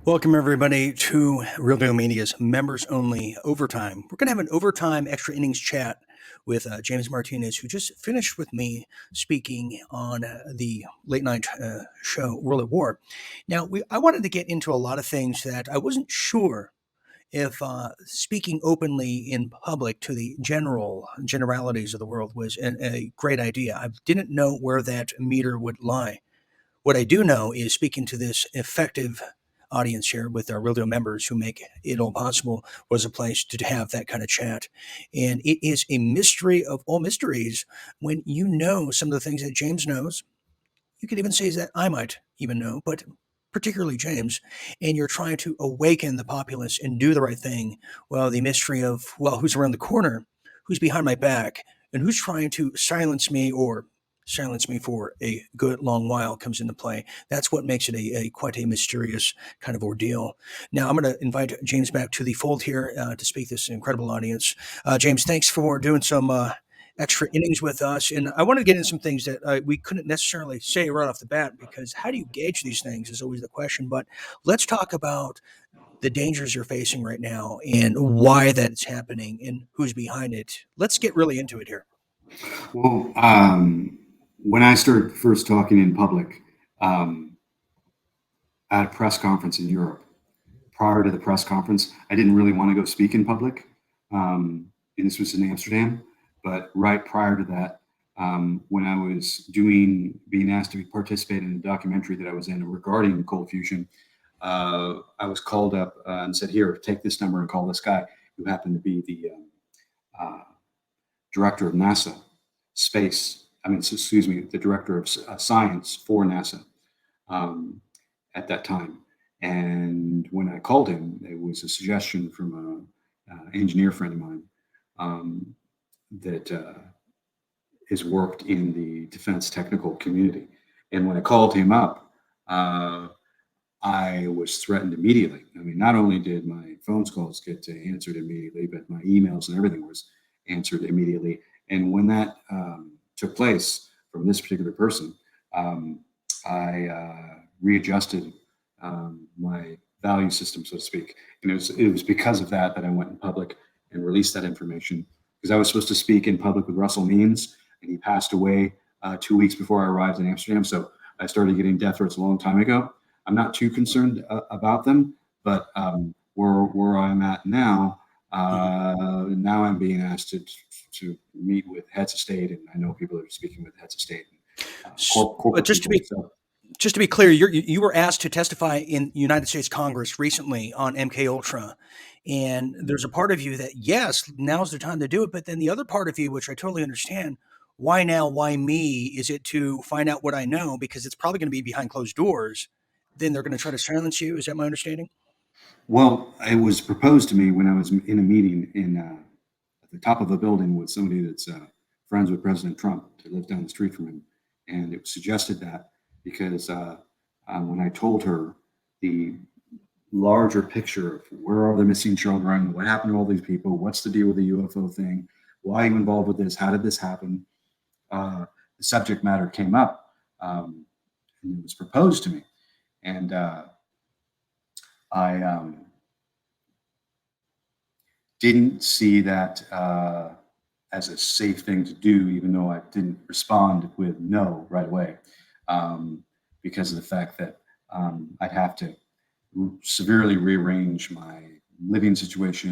Welcome, everybody, to Real Deal Media's members only overtime. We're going to have an overtime extra innings chat with James Martinez, who just finished with me speaking on the late night show World at War. Now, I wanted to get into a lot of things that I wasn't sure if speaking openly in public to the generalities of the world was a great idea. I didn't know where that meter would lie. What I do know is speaking to this effective audience here with our Real Deal members who make it all possible was a place to have that kind of chat. And it is a mystery of all mysteries when you know some of the things that James knows. You could even say that I might even know, but particularly James, and you're trying to awaken the populace and do the right thing. Well, the mystery of, well, who's around the corner, who's behind my back, and who's trying to silence me or silence me for a good long while comes into play. That's what makes it a quite a mysterious kind of ordeal. Now, I'm going to invite James back to the fold here to speak to this incredible audience. James, thanks for doing some extra innings with us. And I want to get into some things that we couldn't necessarily say right off the bat, because how do you gauge these things is always the question. But let's talk about the dangers you're facing right now and why that's happening and who's behind it. Let's get really into it here. Well, when I started first talking in public at a press conference in Europe, prior to the press conference, I didn't really want to go speak in public. And this was in Amsterdam. But right prior to that, when I was being asked to participate in a documentary that I was in regarding cold fusion, I was called up and said, "Here, take this number and call this guy," who happened to be the director of NASA the director of science for NASA at that time. And when I called him, it was a suggestion from an engineer friend of mine that has worked in the defense technical community. And when I called him up, I was threatened immediately. I mean, not only did my phone calls get answered immediately, but my emails and everything was answered immediately. And when that took place from this particular person, I readjusted my value system, so to speak. And it was because of that I went in public and released that information, because I was supposed to speak in public with Russell Means, and he passed away 2 weeks before I arrived in Amsterdam. So I started getting death threats a long time ago. I'm not too concerned about them, but where I'm at now, now I'm being asked to meet with heads of state, and I know people that are speaking with heads of state. But just to be clear, you were asked to testify in United States Congress recently on MK Ultra, and there's a part of you that, yes, now's the time to do it, but then the other part of you, which I totally understand, why now, why me? Is it to find out what I know? Because it's probably going to be behind closed doors. Then they're going to try to silence you. Is that my understanding? Well, it was proposed to me when I was in a meeting at the top of a building with somebody that's friends with President Trump, to live down the street from him. And it was suggested that because when I told her the larger picture of where are the missing children, what happened to all these people, what's the deal with the UFO thing, why are you involved with this, how did this happen, the subject matter came up, and it was proposed to me. And I didn't see that as a safe thing to do, even though I didn't respond with no right away, because of the fact that I'd have to severely rearrange my living situation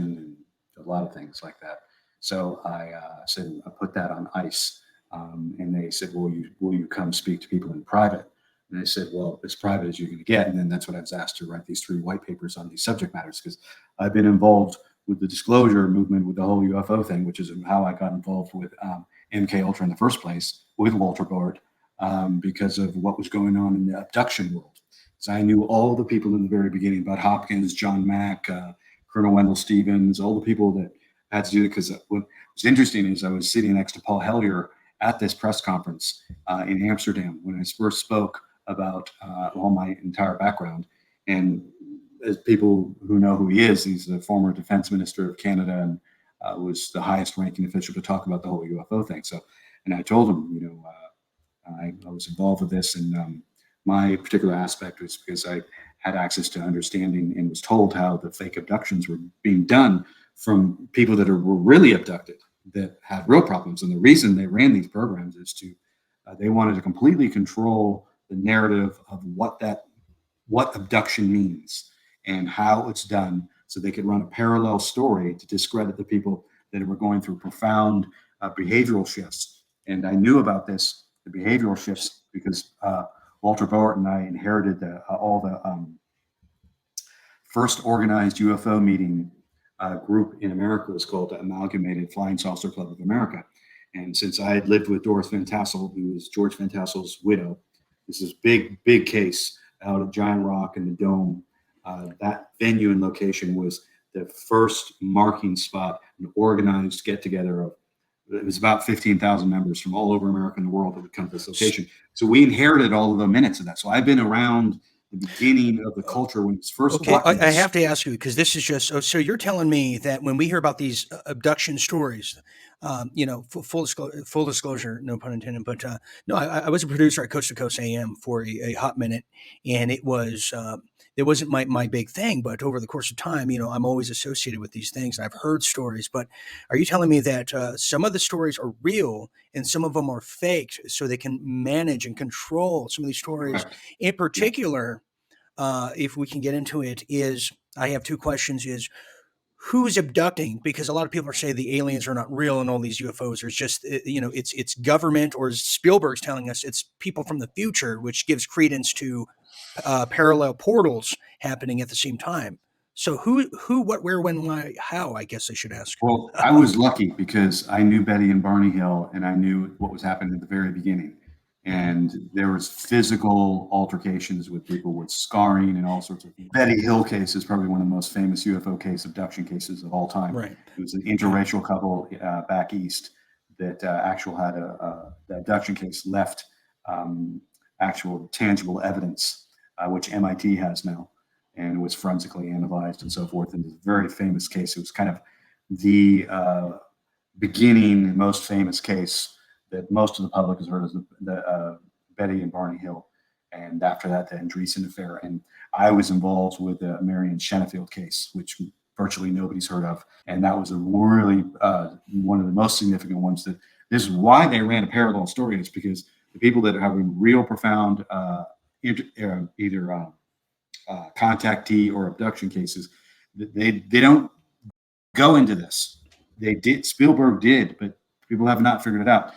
and a lot of things like that. So I said, I put that on ice. And they said, will you come speak to people in private? And I said, well, as private as you're going to get. And then that's what I was asked to write these 3 white papers on these subject matters, because I've been involved with the disclosure movement with the whole UFO thing, which is how I got involved with MK Ultra in the first place with Walter Bard, because of what was going on in the abduction world. So I knew all the people in the very beginning, Bud Hopkins, John Mack, Colonel Wendell Stevens, all the people that had to do it. Because what was interesting is I was sitting next to Paul Hellyer at this press conference in Amsterdam when I first spoke about all my entire background. And as people who know who he is, he's the former defense minister of Canada and was the highest ranking official to talk about the whole UFO thing. So, and I told him, I was involved with this, and my particular aspect was because I had access to understanding and was told how the fake abductions were being done from people that were really abducted, that had real problems. And the reason they ran these programs is to they wanted to completely control the narrative of what abduction means and how it's done, so they could run a parallel story to discredit the people that were going through profound behavioral shifts. And I knew about the behavioral shifts, because Walter Boert and I inherited all the first organized UFO meeting group in America. Was called the Amalgamated Flying Saucer Club of America. And since I had lived with Doris Van Tassel, who was George Van Tassel's widow, this is big case out at Giant Rock in the Dome. That venue and location was the first marking spot, an organized get together of, it was about 15,000 members from all over America and the world that would come to this location. So we inherited all of the minutes of that. So I've been around the beginning of the culture when it's first. Okay, I have to ask you, because this is just so you're telling me that when we hear about these abduction stories, full disclosure, no pun intended, but no, I was a producer at Coast to Coast AM for a hot minute, and it wasn't my big thing, but over the course of time, I'm always associated with these things. I've heard stories, but are you telling me that some of the stories are real and some of them are faked, so they can manage and control some of these stories? Correct. In particular, if we can get into it, I have two questions: is who's abducting? Because a lot of people are saying the aliens are not real and all these UFOs are just, it's government, or as Spielberg's telling us, it's people from the future, which gives credence to parallel portals happening at the same time. So who, what, where, when, why, how, I guess I should ask. Well, I was lucky because I knew Betty and Barney Hill, and I knew what was happening at the very beginning. And there was physical altercations with people with scarring and all sorts of things. Betty Hill case is probably one of the most famous UFO abduction cases of all time. Right. It was an interracial couple back east that had the abduction case left actual tangible evidence, which MIT has now, and was forensically analyzed and so forth. And it's a very famous case. It was kind of the beginning, most famous case that most of the public has heard, is the Betty and Barney Hill. And after that, the Andreessen affair. And I was involved with the Marion Shennefield case, which virtually nobody's heard of. And that was a really one of the most significant ones. That this is why they ran a parallel story. It's because the people that are having real profound either contactee or abduction cases, they don't go into this. They did. Spielberg did, but people have not figured it out.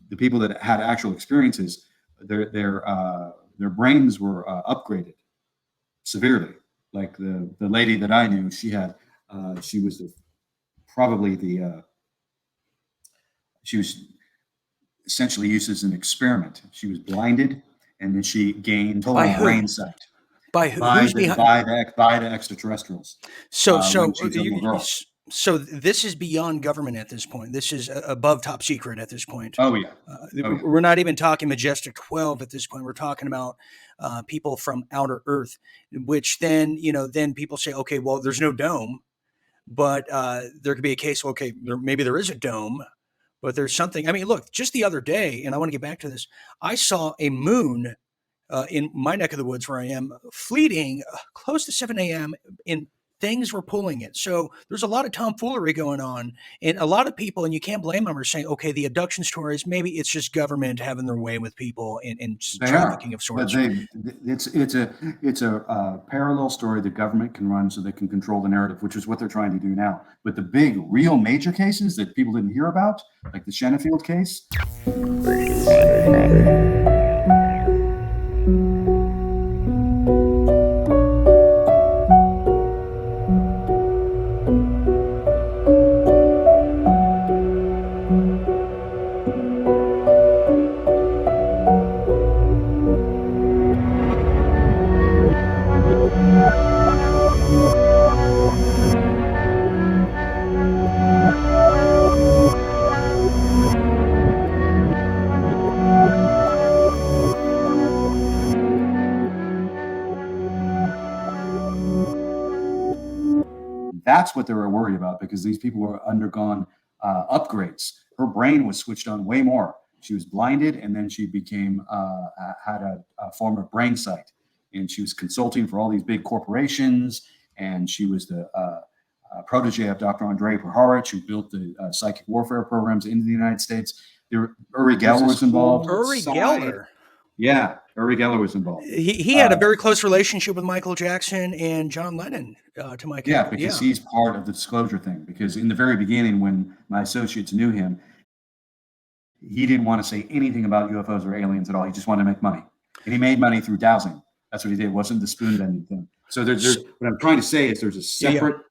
The people that had actual experiences, their brains were upgraded severely. Like the lady that I knew, she was she was essentially used as an experiment. She was blinded, and then she gained total brain sight. By who's behind? By the extraterrestrials. So this is beyond government at this point. This is above top secret at this point. Oh yeah. We're not even talking Majestic 12 at this point. We're talking about people from outer Earth, which then people say, okay, well, there's no dome, but there could be a case. Okay, maybe there is a dome, but there's something. I mean, look, just the other day, and I want to get back to this. I saw a moon in my neck of the woods where I am, fleeting close to 7 a.m. and things were pulling it. So there's a lot of tomfoolery going on, and a lot of people, and you can't blame them, are saying, okay, the abduction stories, maybe it's just government having their way with people and trafficking of sorts. But it's a parallel story the government can run so they can control the narrative, which is what they're trying to do now. But the big, real major cases that people didn't hear about, like the Shennefield case. That's what they were worried about, because these people were undergone upgrades. Her brain was switched on way more. She was blinded, and then she became had a form of brain sight, and she was consulting for all these big corporations. And she was the protege of Dr. Andrei Puharich, who built the psychic warfare programs into the United States. Uri Geller was involved. Uri Geller. Yeah, Uri Geller was involved. He had a very close relationship with Michael Jackson and John Lennon, to my yeah, because he's part of the disclosure thing. Because in the very beginning, when my associates knew him, he didn't want to say anything about UFOs or aliens at all. He just wanted to make money, and he made money through dowsing. That's what he did. It wasn't the spoon bending thing. So there's what I'm trying to say is there's a separate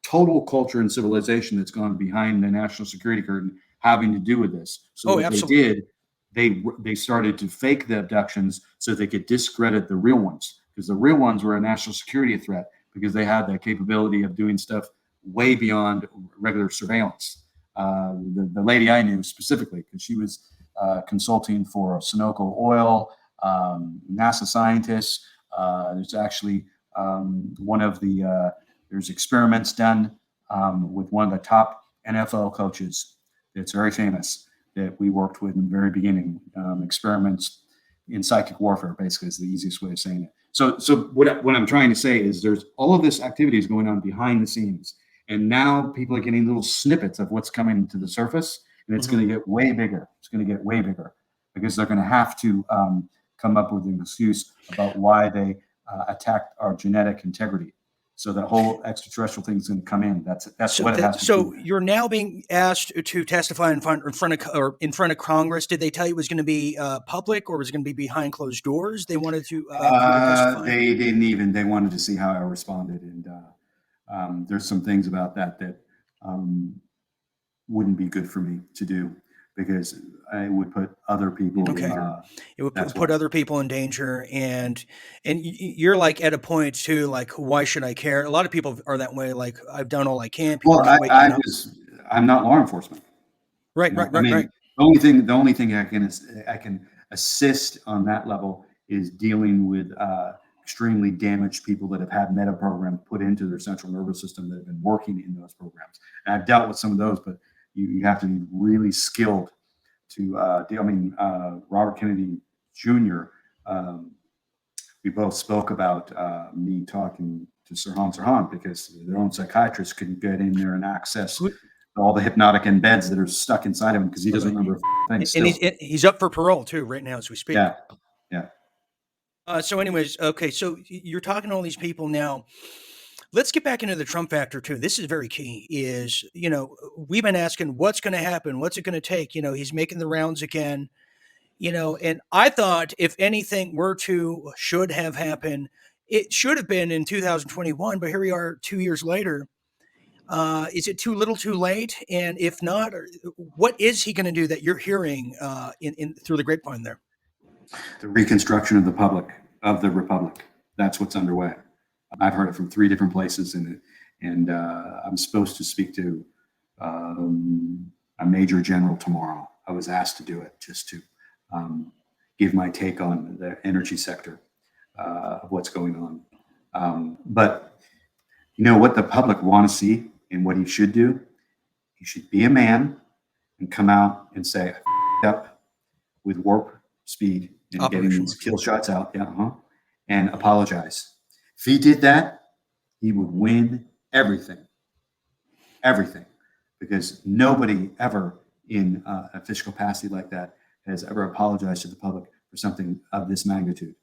total culture and civilization that's gone behind the national security curtain having to do with this. So what absolutely. they did, they started to fake the abductions so they could discredit the real ones, because the real ones were a national security threat because they had that capability of doing stuff way beyond regular surveillance. The lady I knew specifically, because she was consulting for Sunoco Oil, NASA scientists. There's actually one of the there's experiments done with one of the top NFL coaches that's very famous that we worked with in the very beginning. Experiments in psychic warfare, basically, is the easiest way of saying it. So what I'm trying to say is there's all of this activity is going on behind the scenes. And now people are getting little snippets of what's coming to the surface, and it's going to get way bigger. It's going to get way bigger because they're going to have to come up with an excuse about why they attacked our genetic integrity. So the whole extraterrestrial thing is going to come in. That's what it has to do. So you're now being asked to testify in front of Congress. Did they tell you it was going to be public, or was it going to be behind closed doors? They wanted to. They didn't even. They wanted to see how I responded, and there's some things about that wouldn't be good for me to do, because I would put other people. It would put other people in danger, and you're like at a point too, like, why should I care? A lot of people are that way. Like, I've done all I can. Well, I'm not law enforcement. Right. The only thing I can assist on that level is dealing with extremely damaged people that have had meta programs put into their central nervous system that have been working in those programs. And I've dealt with some of those, but you have to be really skilled to deal. I mean, Robert Kennedy Jr., we both spoke about me talking to Sirhan because their own psychiatrist couldn't get in there and access all the hypnotic embeds that are stuck inside of him because he doesn't remember things. And he's up for parole too right now as we speak. Yeah. So anyways, okay, so you're talking to all these people now. Let's get back into the Trump factor too. This is very key. Is, we've been asking what's going to happen, what's it going to take. He's making the rounds again. And I thought if anything should have happened, it should have been in 2021. But here we are 2 years later. Is it too little, too late? And if not, what is he going to do that you're hearing through the grapevine there? The reconstruction of the republic. That's what's underway. I've heard it from 3 different places, and I'm supposed to speak to a major general tomorrow. I was asked to do it just to give my take on the energy sector of what's going on. But what the public want to see and what he should do? He should be a man and come out and say, I up with warp speed and getting these kill shots out, and apologize. If he did that, he would win everything, because nobody ever in a official capacity like that has ever apologized to the public for something of this magnitude.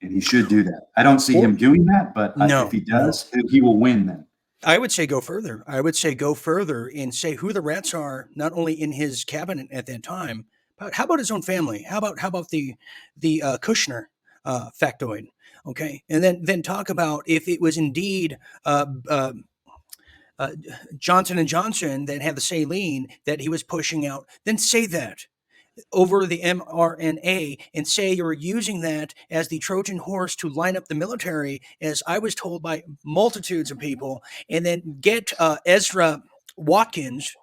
And he should do that. I don't see him doing that, but if he does, he will win then. I would say go further. And say who the rats are, not only in his cabinet at that time, but how about his own family? How about the Kushner factoid? Okay, and then talk about if it was indeed Johnson and Johnson that had the saline that he was pushing out. Then say that over the mRNA and say you're using that as the Trojan horse to line up the military, as I was told by multitudes of people, and then get Ezra Watkins,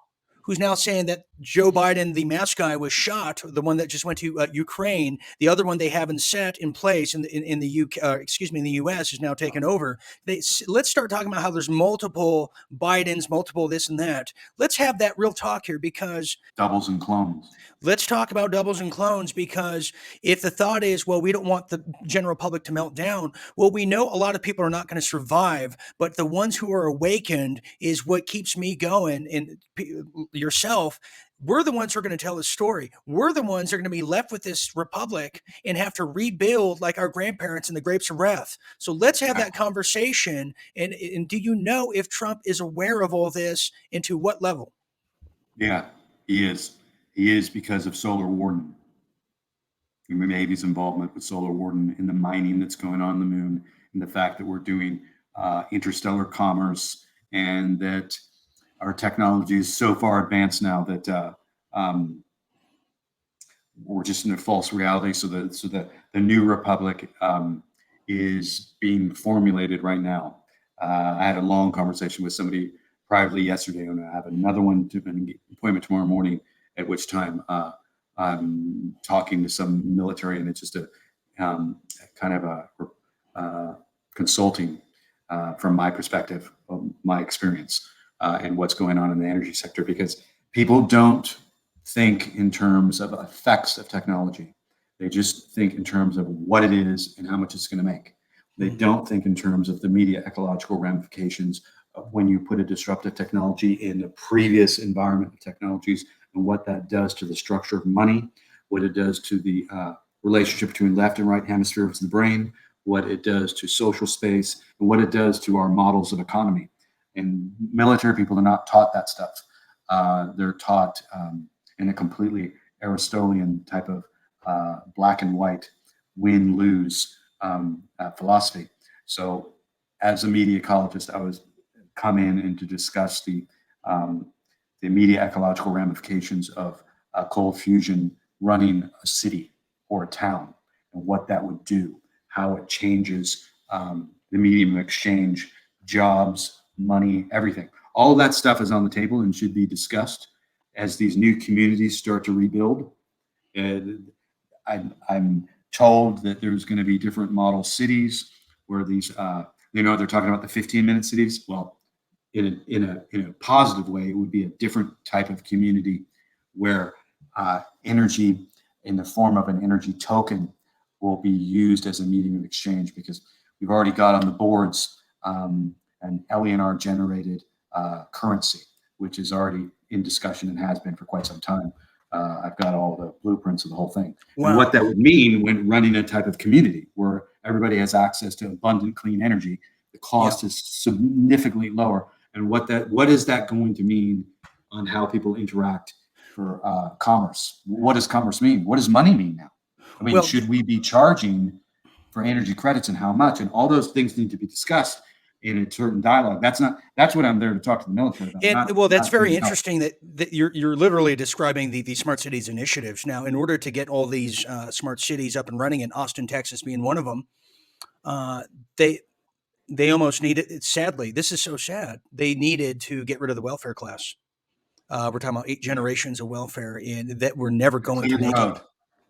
who's now saying that Joe Biden, the mask guy, was shot. The one that just went to Ukraine. The other one they haven't set in place in the UK, in the US, is now taken over. Let's start talking about how there's multiple Bidens, multiple this and that. Let's have that real talk here, because Doubles and clones. let's talk about doubles and clones, because if the thought is, well, we don't want the general public to melt down, well, we know a lot of people are not going to survive, but the ones who are awakened is what keeps me going. And yourself, we're the ones who are going to tell the story. We're the ones who are going to be left with this republic and have to rebuild like our grandparents in the grapes of wrath. So let's have that conversation. And do you know if Trump is aware of all this, and to what level? Yeah, he is. He is, because of Solar Warden. Navy's involvement with Solar Warden in the mining that's going on the moon, and the fact that we're doing interstellar commerce, and that our technology is so far advanced now that we're just in a false reality. So the new republic is being formulated right now. I had a long conversation with somebody privately yesterday, and I have another one to an appointment tomorrow morning, at which time I'm talking to some military, and it's just a kind of a consulting from my perspective, of my experience, and what's going on in the energy sector, because people don't think in terms of effects of technology. They just think in terms of what it is and how much it's going to make. They don't think in terms of the immediate ecological ramifications of when you put a disruptive technology in a previous environment of technologies, and what that does to the structure of money, what it does to the relationship between left and right hemispheres of the brain, what it does to social space, and what it does to our models of economy. And military people are not taught that stuff. They're taught in a completely Aristotelian type of black and white, win-lose philosophy. So as a media ecologist, I was come in and to discuss the immediate ecological ramifications of cold fusion running a city or a town, and what that would do, how it changes the medium of exchange, jobs, money, everything. All of that stuff is on the table and should be discussed as these new communities start to rebuild. I'm told that there's going to be different model cities where these, they're talking about the 15-minute cities. Well, in a positive way, it would be a different type of community where energy in the form of an energy token will be used as a medium of exchange, because we've already got on the boards an LENR generated currency, which is already in discussion and has been for quite some time. I've got all the blueprints of the whole thing. Wow. And what that would mean when running a type of community where everybody has access to abundant, clean energy, the cost is significantly lower. And what is that going to mean on how people interact for commerce? What does commerce mean? What does money mean now? I mean, should we be charging for energy credits, and how much? And all those things need to be discussed in a certain dialogue. That's what I'm there to talk to the military about. And that's very interesting that you're literally describing the smart cities initiatives. Now, in order to get all these smart cities up and running, in Austin, Texas being one of them, they almost needed, sadly, this is so sad, they needed to get rid of the welfare class. We're talking about 8 generations of welfare, and that we're never going to make it.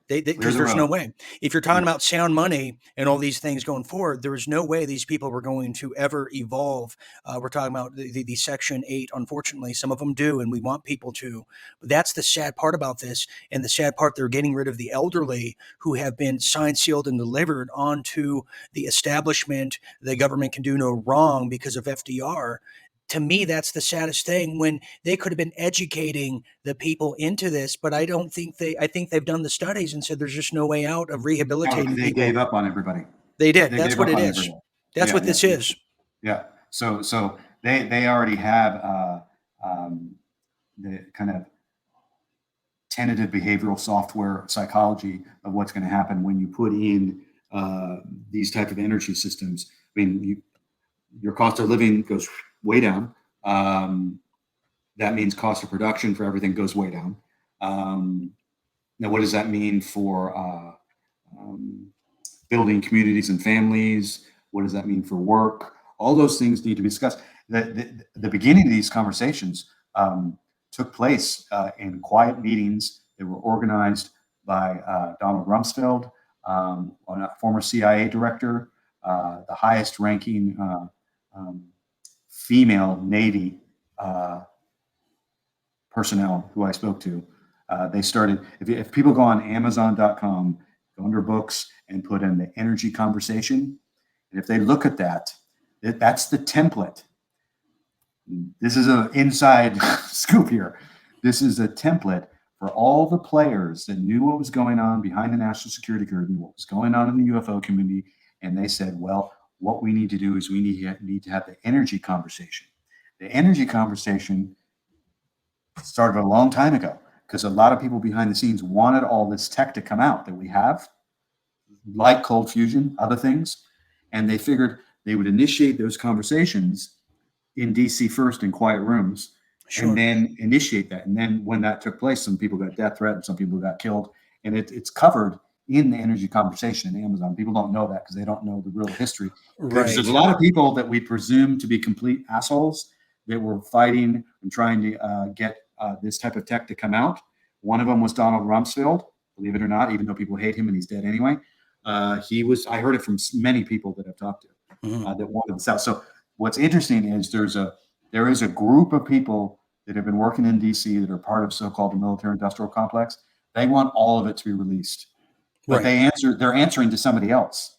Because there's no way. If you're talking about sound money and all these things going forward, there is no way these people were going to ever evolve. We're talking about the Section 8. Unfortunately, some of them do, and we want people to. But that's the sad part about this, and the sad part, they're getting rid of the elderly who have been signed, sealed, and delivered onto the establishment. The government can do no wrong because of FDR. To me, that's the saddest thing, when they could have been educating the people into this, but I think they've done the studies and said there's just no way out of rehabilitating people. They gave up on everybody. They did. That's what it is. Everybody. That's what this is. Yeah. So they already have the kind of tentative behavioral software psychology of what's going to happen when you put in these type of energy systems. I mean, your cost of living goes way down. That means cost of production for everything goes way down. Now, what does that mean for building communities and families? What does that mean for work? All those things need to be discussed. The beginning of these conversations took place in quiet meetings that were organized by Donald Rumsfeld, a former CIA director, the highest ranking female Navy personnel who I spoke to. They started, if people go on Amazon.com, go under books and put in the energy conversation, and if they look at that, that's the template. This is an inside scoop here. This is a template for all the players that knew what was going on behind the national security curtain, what was going on in the UFO community, and they said, well, what we need to do is we need to have the energy conversation. The energy conversation started a long time ago because a lot of people behind the scenes wanted all this tech to come out that we have, like cold fusion, other things, and they figured they would initiate those conversations in DC first in quiet rooms, Sure. and then initiate that. And then when that took place, some people got death threatened, some people got killed, and it's covered in the energy conversation in Amazon. People don't know that because they don't know the real history. Right. There's a lot of people that we presume to be complete assholes that were fighting and trying to get this type of tech to come out. One of them was Donald Rumsfeld, believe it or not, even though people hate him and he's dead anyway. I heard it from many people that I've talked to that wanted this out. So what's interesting is there is a group of people that have been working in DC that are part of so-called the military industrial complex. They want all of it to be released, but Right. they're answering to somebody else,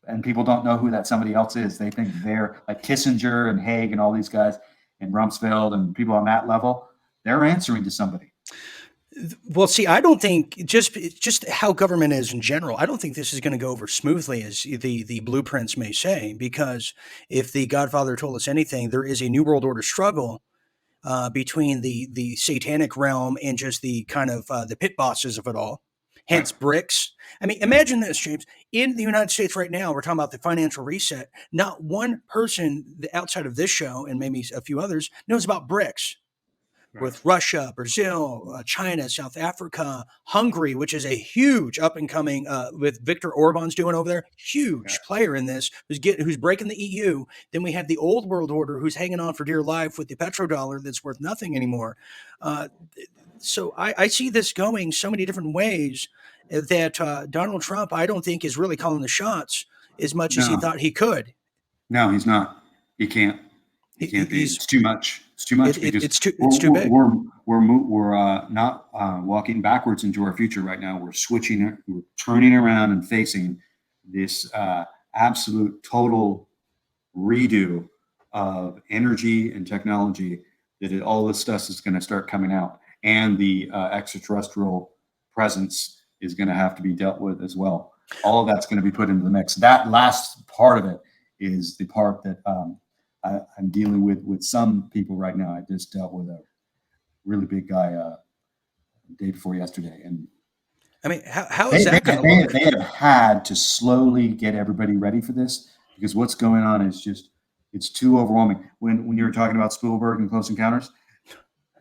and people don't know who that somebody else is. They think they're like Kissinger and Haig and all these guys and Rumsfeld and people on that level. They're answering to somebody. Well, see, I don't think just how government is in general. I don't think this is going to go over smoothly as the blueprints may say. Because if the Godfather told us anything, there is a New World Order struggle between the satanic realm and just the kind of the pit bosses of it all. Hence, BRICS. I mean, imagine this, James. In the United States right now, we're talking about the financial reset. Not one person outside of this show and maybe a few others knows about BRICS. With Russia, Brazil, China, South Africa, Hungary, which is a huge up and coming with Viktor Orban's doing over there, huge player in this, who's breaking the EU. Then we have the old world order, who's hanging on for dear life with the petrodollar that's worth nothing anymore. So I see this going so many different ways that Donald Trump, I don't think, is really calling the shots as much as he thought he could. No, he's not. He can't. He can't be. It's too much. It's too much. It's too big. We're not walking backwards into our future right now. We're switching. We're turning around and facing this absolute total redo of energy and technology. All this stuff is going to start coming out, and the extraterrestrial presence is going to have to be dealt with as well. All of that's going to be put into the mix. That last part of it is the part that I'm dealing with some people right now. I just dealt with a really big guy day before yesterday, and I mean, how is that going to look? They have had to slowly get everybody ready for this because what's going on is it's too overwhelming. When you were talking about Spielberg and Close Encounters,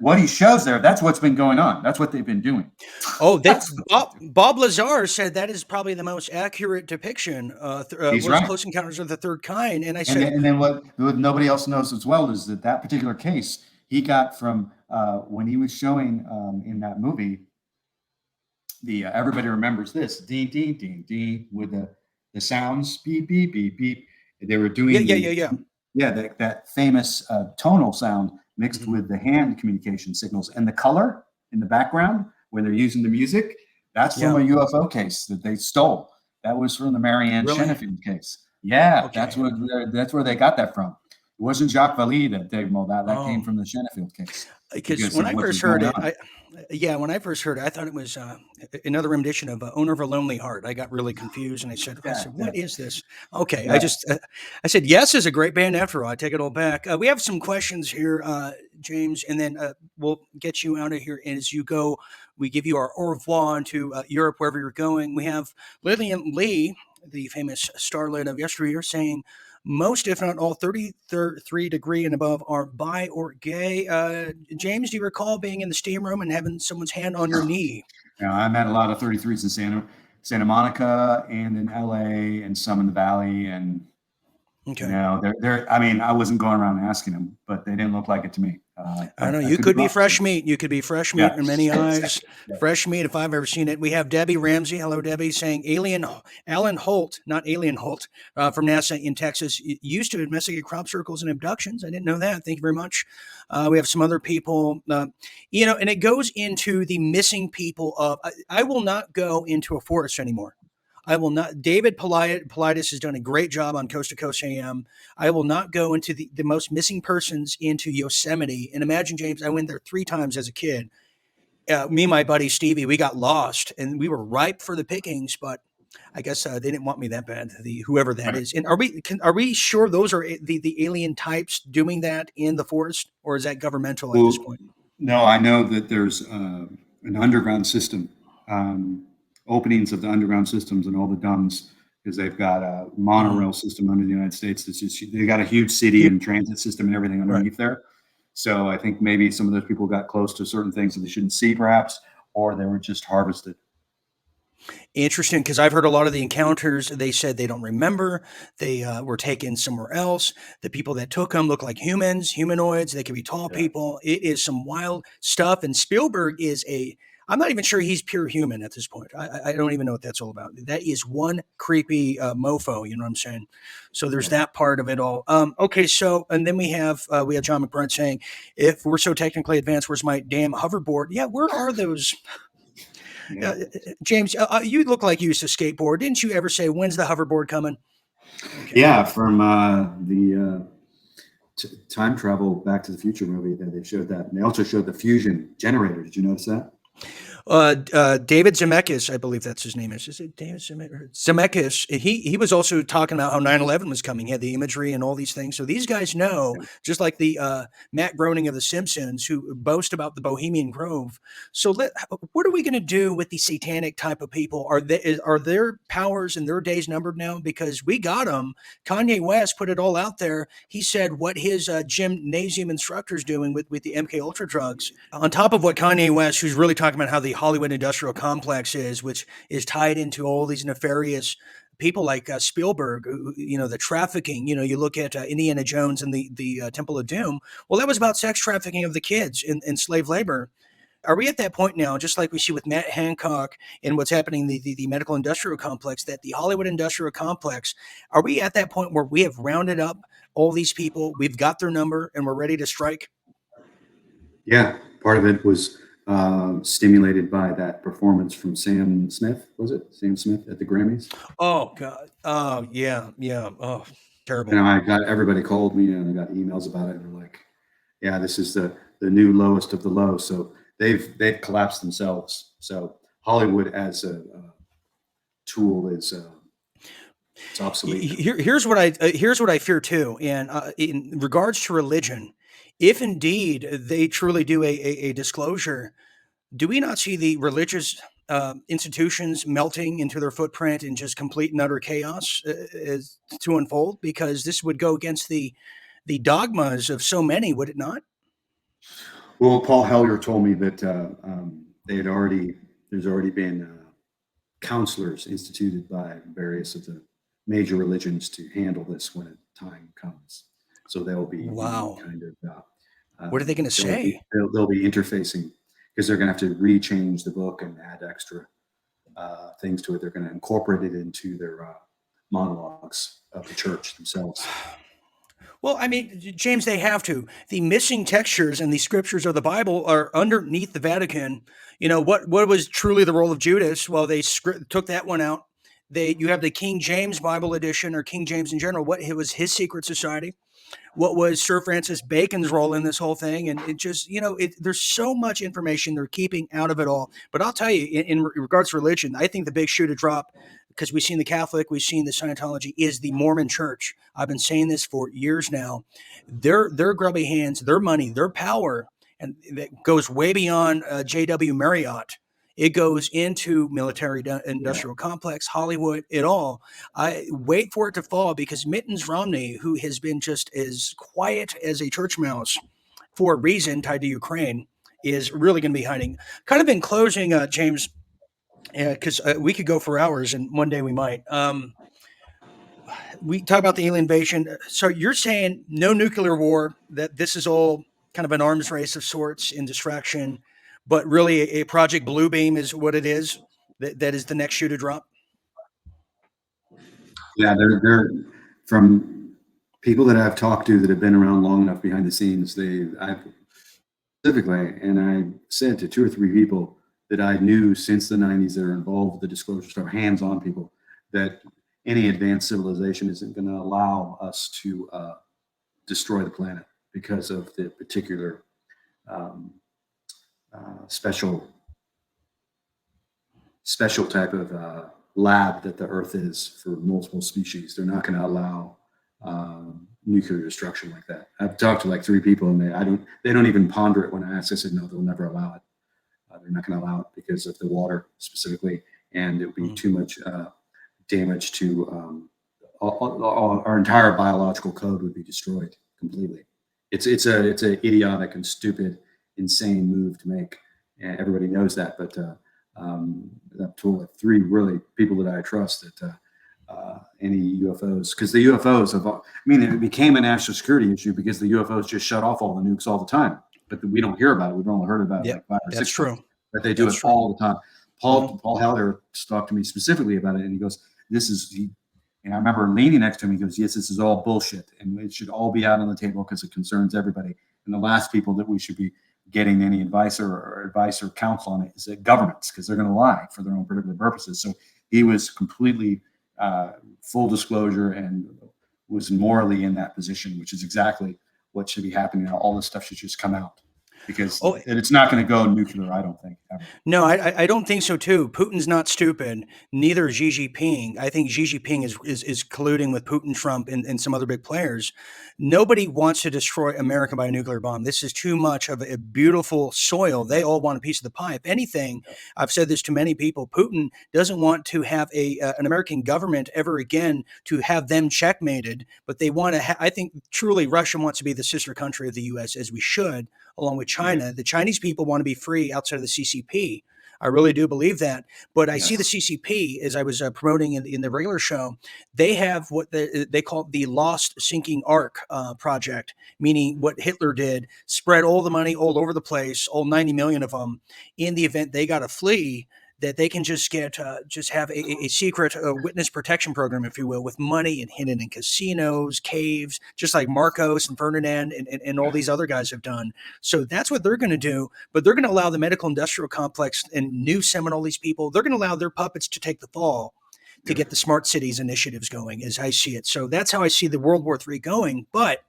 what he shows there, that's what's been going on. That's what they've been doing. Oh, Bob Lazar said that is probably the most accurate depiction. He's right. Close Encounters of the Third Kind, and I said, and then what nobody else knows as well is that particular case he got from when he was showing in that movie. The everybody remembers this ding ding ding ding with the sounds beep beep beep beep. They were doing that famous tonal sound mixed with the hand communication signals and the color in the background when they're using the music. That's from a UFO case that they stole. That was from the Marianne Shennefield case. Yeah, okay. That's where they got that from. It wasn't Jacques Vallée that gave them all that. That came from the Shennefield case. Because when I first heard it, I thought it was another rendition of "Owner of a Lonely Heart." I got really confused, and I said, "What is this?" Okay, yeah. I said, "Yes" is a great band after all. I take it all back. We have some questions here, James, and then we'll get you out of here. And as you go, we give you our au revoir to Europe, wherever you're going. We have Lillian Lee, the famous starlet of yesteryear, saying, most, if not all, 33 degree and above are bi or gay. James, do you recall being in the steam room and having someone's hand on your knee? Yeah, I met a lot of 33s in Santa Monica and in LA and some in the Valley. And, I mean, I wasn't going around asking them, but they didn't look like it to me. I don't know. I You could be could be wrong. fresh meat. You could be fresh meat Yeah, in many eyes. exactly. Yeah. Fresh meat, if I've ever seen it. We have Debbie Ramsey. Hello, Debbie, saying Alan Holt, not Alien Holt, from NASA in Texas, used to investigate crop circles and abductions. I didn't know that. Thank you very much. We have some other people, and it goes into the missing people of. I will not go into a forest anymore. I will not. David Politis has done a great job on Coast to Coast AM. I will not go into the most missing persons into Yosemite. And imagine, James, I went there 3 times as a kid. Me and my buddy Stevie, we got lost and we were ripe for the pickings, but I guess they didn't want me that bad. Whoever that Right. is. And are we sure those are the alien types doing that in the forest, or is that governmental at this Well, point? no, I know that there's an underground system, openings of the underground systems and all the DUMBs, because they've got a Mm, monorail system under the United States. That's just, they got a huge city huge, and transit system and everything right. underneath there. So I think maybe some of those people got close to certain things that they shouldn't see, perhaps, or they were just harvested. Interesting, because I've heard a lot of the encounters. They said they don't remember. They were taken somewhere else. The people that took them look like humans, humanoids. They could be tall Yeah. people. It is some wild stuff. And Spielberg is a. I'm not even sure he's pure human at this point. I don't even know what that's all about. That is one creepy mofo. You know what I'm saying? So there's Yeah. that part of it all. Okay, so and then we have John McBride saying, if we're so technically advanced, where's my damn hoverboard? Yeah, where are those? Yeah. James, you look like you used to skateboard. Didn't you ever say, when's the hoverboard coming? Okay. Yeah. From the time travel Back to the Future movie, that they showed that. And they also showed the fusion generator. Did you notice that? David Zemeckis, I believe that's his name. Is it David Zemeckis? He was also talking about how 9/11 was coming. He had the imagery and all these things. So these guys know, Yeah. just like the Matt Groening of The Simpsons, who boast about the Bohemian Grove. So what are we going to do with the satanic type of people? Are their powers and their days numbered now? Because we got them. Kanye West put it all out there. He said what his gymnasium instructor's doing with the MK Ultra drugs on top of what Kanye West, who's really talking about how the Hollywood industrial complex is, which is tied into all these nefarious people like Spielberg, the trafficking. You look at Indiana Jones and the Temple of Doom. Well, that was about sex trafficking of the kids in slave labor. Are we at that point now, just like we see with Matt Hancock and what's happening in the medical industrial complex, that the Hollywood industrial complex, are we at that point where we have rounded up all these people, we've got their number, and we're ready to strike? Yeah, part of it was stimulated by that performance from Sam Smith. Was it Sam Smith at the Grammys? Oh God. Oh yeah, yeah. Oh, And terrible. I got everybody called me and I got emails about it. And they're like, "Yeah, this is the new lowest of the low." So they've collapsed themselves. So Hollywood as a tool is it's obsolete. Here's what I fear too, and in regards to religion, if indeed they truly do a disclosure, do we not see the religious institutions melting into their footprint and just complete and utter chaos to unfold? Because this would go against the dogmas of so many, would it not? Well, Paul Hellyer told me that there's already been counselors instituted by various of the major religions to handle this when time comes. So they'll be Wow. kind of What are they going to say? they'll be interfacing because they're going to have to rechange the book and add extra things to it. They're going to incorporate it into their monologues of the church themselves. Well, I mean, James, they have to. The missing textures and the scriptures of the Bible are underneath the Vatican. What was truly the role of Judas? Well, they took that one out. You have the King James Bible edition or King James in general. What it was his secret society? What was Sir Francis Bacon's role in this whole thing? And it just, there's so much information they're keeping out of it all. But I'll tell you, in regards to religion, I think the big shoe to drop, because we've seen the Catholic, we've seen the Scientology, is the Mormon Church. I've been saying this for years now. Their grubby hands, their money, their power, and that goes way beyond J.W. Marriott. It goes into military Yeah, industrial complex, Hollywood, it all. I wait for it to fall because Mittens Romney, who has been just as quiet as a church mouse for a reason tied to Ukraine, is really going to be hiding. Kind of in closing, James, because we could go for hours, and one day we might. We talk about the alien invasion. So you're saying no nuclear war, that this is all kind of an arms race of sorts in distraction, but really a Project Bluebeam is what it is. That is the next shoe to drop. Yeah, they're from people that I've talked to that have been around long enough behind the scenes. I specifically, and I said to two or three people that I knew since the 90s that are involved with the disclosure stuff, hands-on people, that any advanced civilization isn't going to allow us to destroy the planet because of the particular um, special type of lab that the Earth is for multiple species. They're not going to allow nuclear destruction like that. I've talked to like three people, and they don't even ponder it when I ask. I said no, they'll never allow it. They're not going to allow it because of the water specifically, and it would be too much damage to our entire biological code would be destroyed completely. It's a idiotic and stupid, insane move to make, and everybody knows that. But I've told like three really people that I trust that any UFOs, because the UFOs have, I mean, it became a national security issue because the UFOs just shut off all the nukes all the time, but we don't hear about it. We've only heard about it like 5 or 6 true. times, but they do it all the time. Paul Heller talked to me specifically about it, and he goes, and I remember leaning next to him. He goes, yes, this is all bullshit, and it should all be out on the table because it concerns everybody. And the last people that we should be getting any advice or counsel on it is the governments, because they're going to lie for their own particular purposes. So he was completely full disclosure and was morally in that position, which is exactly what should be happening. All this stuff should just come out, because it's not going to go nuclear, I don't think, ever. No, I don't think so too. Putin's not stupid. Neither is Xi Jinping. I think Xi Jinping is colluding with Putin, Trump, and some other big players. Nobody wants to destroy America by a nuclear bomb. This is too much of a beautiful soil. They all want a piece of the pie. If anything, I've said this to many people, Putin doesn't want to have an American government ever again, to have them checkmated, but they want to I think truly Russia wants to be the sister country of the U.S., as we should, along with China. The Chinese people want to be free outside of the CCP. I really do believe that. But I see the CCP, as I was promoting in the regular show, they have what they call the Lost Sinking Ark project, meaning what Hitler did, spread all the money all over the place, all 90 million of them, in the event they got to flee, that they can just have a secret witness protection program, if you will, with money and hidden in casinos, caves, just like Marcos and Ferdinand and all these other guys have done. So that's what they're going to do. But they're going to allow the medical industrial complex and New Semin, all these people, they're going to allow their puppets to take the fall to get the smart cities initiatives going, as I see it. So that's how I see the World War III going. But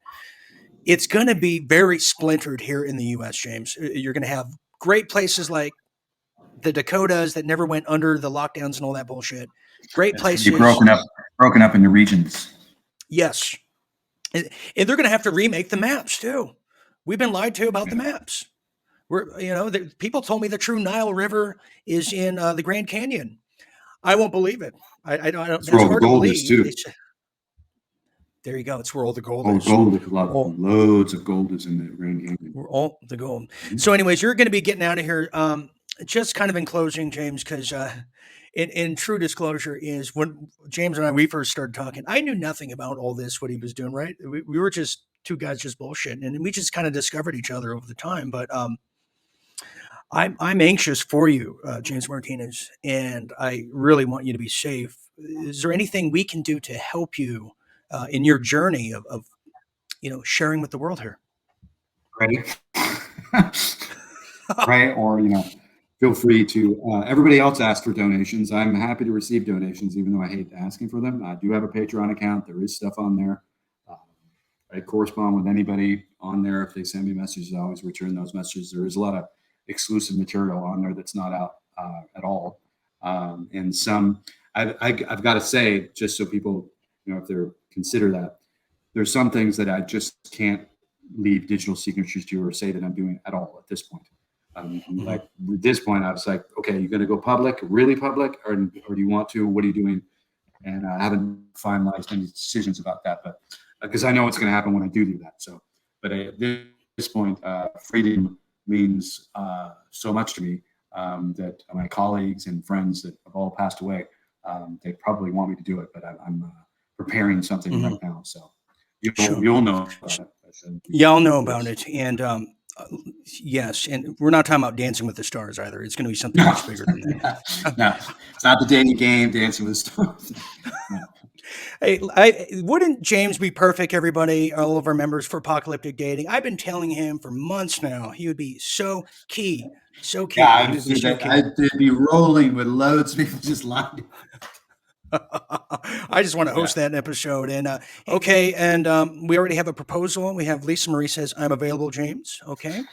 it's going to be very splintered here in the U.S., James. You're going to have great places like the Dakotas that never went under the lockdowns and all that bullshit. Great places. Broken up into regions. Yes. And they're going to have to remake the maps too. We've been lied to about the maps. People told me the true Nile River is in the Grand Canyon. I won't believe it. I don't. That's hard to believe. Too. There you go. It's where all the gold is. Loads of gold is in the Grand Canyon. Where all the gold. Mm-hmm. So anyways, you're going to be getting out of here. Just kind of in closing, James, because in true disclosure is when James and we first started talking, I knew nothing about all this, what he was doing, right? We were just two guys just bullshitting, and we just kind of discovered each other over the time. But I'm anxious for you, James Martinez, and I really want you to be safe. Is there anything we can do to help you in your journey of sharing with the world here? Ready? Right? Or, feel free to, everybody else ask for donations. I'm happy to receive donations, even though I hate asking for them. I do have a Patreon account. There is stuff on there. I correspond with anybody on there. If they send me messages, I always return those messages. There is a lot of exclusive material on there that's not out at all. And some, I've got to say, just so people, if they're consider that, there's some things that I just can't leave digital signatures to or say that I'm doing at all at this point. Like at this point, I was like, okay, you're going to go public, really public, or do you want to? What are you doing? And I haven't finalized any decisions about that, but because I know what's going to happen when I do that. So, but at this point, freedom means so much to me that my colleagues and friends that have all passed away, they probably want me to do it, but I'm preparing something right now. So you'll know about it. Y'all know about it. And yes, and we're not talking about Dancing with the Stars either. It's going to be something much bigger than that. No, it's not the dating game, Dancing with the Stars. No. Hey, wouldn't James be perfect, everybody, all of our members, for apocalyptic dating? I've been telling him for months now. He would be so key. So key. Yeah, He would be so key. I'd be rolling with loads of people just lined I just want to host that episode. And okay, and we already have a proposal. We have Lisa Marie says, I'm available, James. Okay.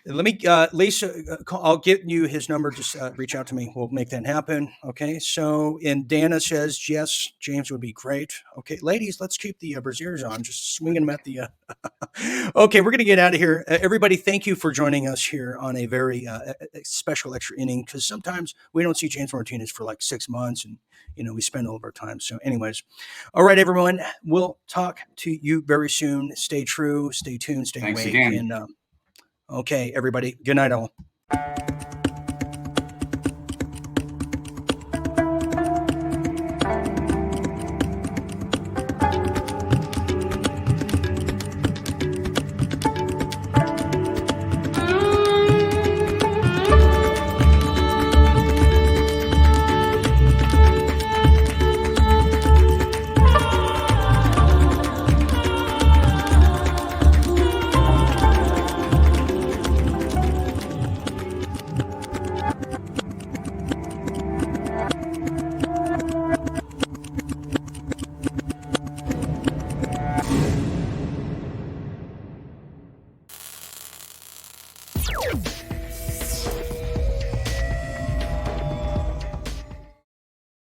Let me, Lisa, I'll get you his number. Just reach out to me. We'll make that happen. Okay. So, and Dana says, yes, James would be great. Okay. Ladies, let's keep the brassieres on, just swinging them at the. Okay. We're going to get out of here. Everybody, thank you for joining us here on a very special extra inning, because sometimes we don't see James Martinez for like 6 months, and, we spend all of our time. So anyways, all right, everyone, we'll talk to you very soon. Stay true, stay tuned, stay Thanks awake. again. And, okay, everybody. Good night, all.